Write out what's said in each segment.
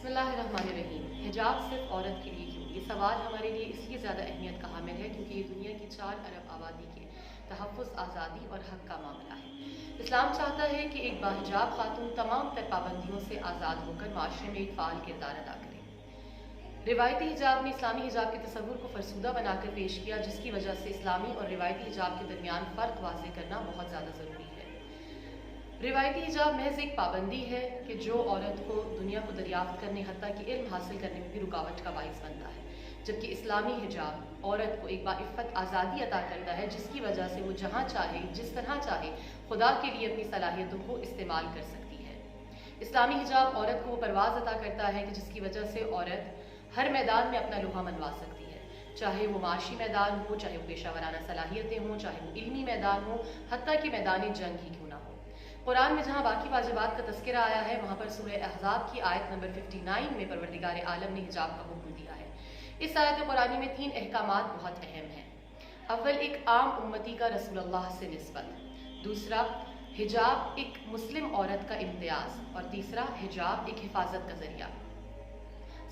بسم اللہ الرحمن الرحیم۔ حجاب صرف عورت کے لیے کیوں؟ یہ سوال ہمارے لیے اس لیے زیادہ اہمیت کا حامل ہے کیونکہ یہ دنیا کی 4 ارب آبادی کے تحفظ، آزادی اور حق کا معاملہ ہے۔ اسلام چاہتا ہے کہ ایک باحجاب خاتون تمام تر پابندیوں سے آزاد ہو کر معاشرے میں ایک فعال کردار ادا کرے۔ روایتی حجاب نے اسلامی حجاب کے تصور کو فرسودہ بنا کر پیش کیا، جس کی وجہ سے اسلامی اور روایتی حجاب کے درمیان فرق واضح کرنا بہت زیادہ ضروری ہے۔ روایتی حجاب محض ایک پابندی ہے کہ جو عورت کو دنیا کو دریافت کرنے حتیٰ کہ علم حاصل کرنے میں بھی رکاوٹ کا باعث بنتا ہے، جبکہ اسلامی حجاب عورت کو ایک باعفت آزادی عطا کرتا ہے، جس کی وجہ سے وہ جہاں چاہے جس طرح چاہے خدا کے لیے اپنی صلاحیتوں کو استعمال کر سکتی ہے۔ اسلامی حجاب عورت کو وہ پرواز عطا کرتا ہے کہ جس کی وجہ سے عورت ہر میدان میں اپنا لوہا منوا سکتی ہے، چاہے وہ معاشی میدان ہو، چاہے وہ پیشہ ورانہ صلاحیتیں ہوں، چاہے وہ علمی میدان ہو، حتیٰ کہ میدان جنگ ہی کیوں نہ ہو۔ قرآن میں جہاں باقی واجبات کا تذکرہ آیا ہے، وہاں پر سورہ احزاب کی آیت نمبر 59 میں پروردگار عالم نے حجاب کا حکم دیا ہے۔ اس آیت قرآنی میں 3 احکامات بہت اہم ہیں۔ اول، ایک عام امتی کا رسول اللہ سے نسبت۔ دوسرا، حجاب ایک مسلم عورت کا امتیاز۔ اور تیسرا، حجاب ایک حفاظت کا ذریعہ۔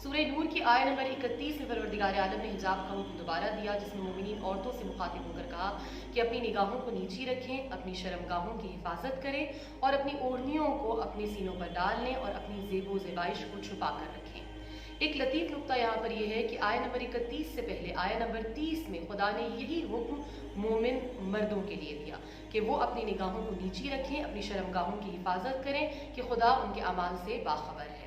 سورہ نور کی آیت نمبر 31 میں پروردگار عالم نے حجاب کا حکم دوبارہ دیا، جس میں مومنین عورتوں سے مخاطب ہو کر کہا کہ اپنی نگاہوں کو نیچی رکھیں، اپنی شرمگاہوں کی حفاظت کریں اور اپنی اوڑھنیوں کو اپنے سینوں پر ڈال لیں اور اپنی زیب و زیبائش کو چھپا کر رکھیں۔ ایک لطیف نقطہ یہاں پر یہ ہے کہ آیت نمبر 31 سے پہلے آیت نمبر 30 میں خدا نے یہی حکم مومن مردوں کے لیے دیا کہ وہ اپنی نگاہوں کو نیچی رکھیں، اپنی شرمگاہوں کی حفاظت کریں کہ خدا ان کے اعمال سے باخبر ہے۔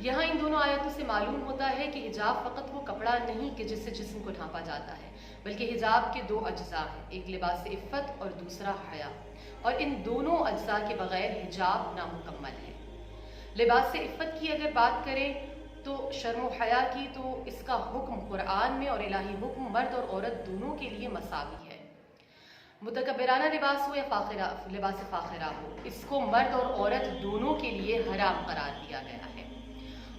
یہاں ان دونوں آیتوں سے معلوم ہوتا ہے کہ حجاب فقط وہ کپڑا نہیں کہ جس سے جسم کو ڈھانپا جاتا ہے، بلکہ حجاب کے 2 اجزاء ہیں، ایک لباس عفت اور دوسرا حیا، اور ان دونوں اجزاء کے بغیر حجاب نامکمل ہے۔ لباس عفت کی اگر بات کریں تو شرم و حیا کی، تو اس کا حکم قرآن میں اور الہی حکم مرد اور عورت دونوں کے لیے مساوی ہے۔ متکبرانہ لباس ہو یا لباس فاخرہ ہو، اس کو مرد اور عورت دونوں کے لیے حرام قرار دیا گیا ہے۔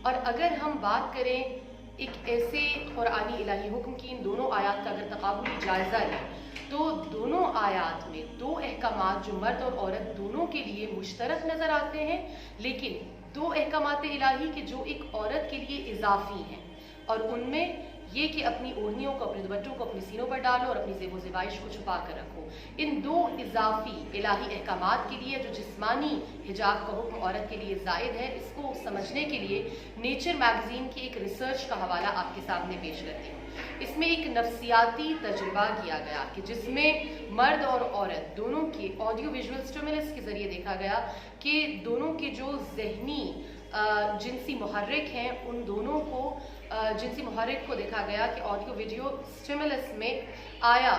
اور اگر ہم بات کریں ایک ایسے قرآنی الہی حکم کی، ان دونوں آیات کا اگر تقابلی جائزہ لیں تو دونوں آیات میں 2 احکامات جو مرد اور عورت دونوں کے لیے مشترک نظر آتے ہیں، لیکن 2 احکامات الہی کے جو ایک عورت کے لیے اضافی ہیں، اور ان میں یہ کہ اپنی اوڑھنیوں کو، اپنے دوپٹوں کو اپنے سینوں پر ڈالو اور اپنی زیب و زیبائش کو چھپا کر رکھو۔ ان 2 اضافی الہی احکامات کے لیے جو جسمانی حجاب کا حکم عورت کے لیے زائد ہے، اس کو سمجھنے کے لیے نیچر میگزین کی ایک ریسرچ کا حوالہ آپ کے سامنے پیش کرتی ہوں۔ اس میں ایک نفسیاتی تجربہ کیا گیا کہ جس میں مرد اور عورت دونوں کے آڈیو ویژول سٹیمولس کے ذریعے دیکھا گیا کہ دونوں کے جو ذہنی جنسی محرک ہیں، ان دونوں کو جنسی محرک کو دیکھا گیا کہ آڈیو ویڈیو سٹیمولس میں آیا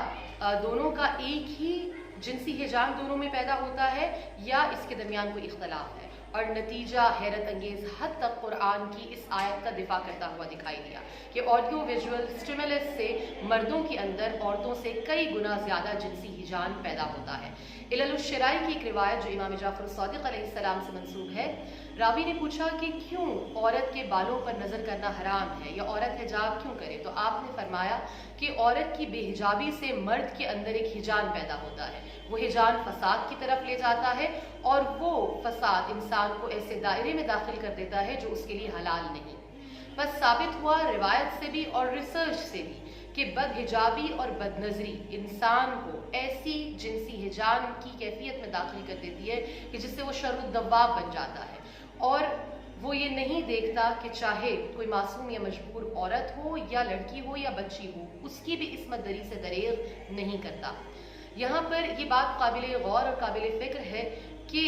دونوں کا ایک ہی جنسی ہیجان دونوں میں پیدا ہوتا ہے یا اس کے درمیان کوئی اختلاف ہے، اور نتیجہ حیرت انگیز حد تک قرآن کی اس آیت کا دفاع کرتا ہوا دکھائی دیا کہ آڈیو ویژول سٹیمولس سے مردوں کے اندر عورتوں سے کئی گنا زیادہ جنسی ہیجان پیدا ہوتا ہے۔ علل الشرائی کی ایک روایت جو امام جعفر الصادق علیہ السلام سے منسوب ہے، راوی نے پوچھا کہ کیوں عورت کے بالوں پر نظر کرنا حرام ہے یا عورت حجاب کیوں کرے، تو آپ نے فرمایا کہ عورت کی بے حجابی سے مرد کے اندر ایک ہیجان پیدا ہوتا ہے، وہ ہیجان فساد کی طرف لے جاتا ہے اور وہ فساد انسان کو ایسے دائرے میں داخل کر دیتا ہے جو اس کے لیے حلال نہیں۔ بس ثابت ہوا روایت سے بھی اور ریسرچ سے بھی کہ بد حجابی اور بد نظری انسان کو ایسی جنسی ہیجان کی کیفیت میں داخل کر دیتی ہے کہ جس سے وہ شر الدواب بن جاتا ہے، اور وہ یہ نہیں دیکھتا کہ چاہے کوئی معصوم یا مجبور عورت ہو یا لڑکی ہو یا بچی ہو، اس کی بھی عصمت دری سے دریغ نہیں کرتا۔ یہاں پر یہ بات قابل غور اور قابل فکر ہے کہ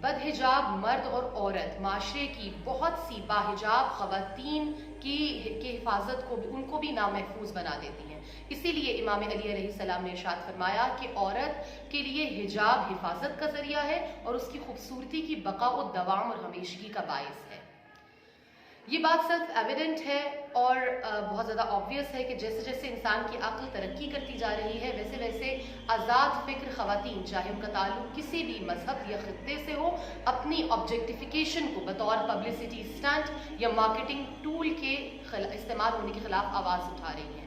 بد حجاب مرد اور عورت معاشرے کی بہت سی باحجاب خواتین کی حفاظت کو بھی، ان کو بھی نامحفوظ بنا دیتی ہیں۔ اسی لیے امام علی علیہ السلام نے ارشاد فرمایا کہ عورت کے لیے حجاب حفاظت کا ذریعہ ہے اور اس کی خوبصورتی کی بقا و دوام اور ہمیشگی کا باعث ہے۔ یہ بات سیلف ایویڈنٹ ہے اور بہت زیادہ آبویس ہے کہ جیسے جیسے انسان کی عقل ترقی کرتی جا رہی ہے، ویسے ویسے آزاد فکر خواتین، چاہے ان کا تعلق کسی بھی مذہب یا خطے سے ہو، اپنی آبجیکٹیفیکیشن کو بطور پبلسٹی اسٹنٹ یا مارکیٹنگ ٹول کے استعمال ہونے کے خلاف آواز اٹھا رہی ہیں۔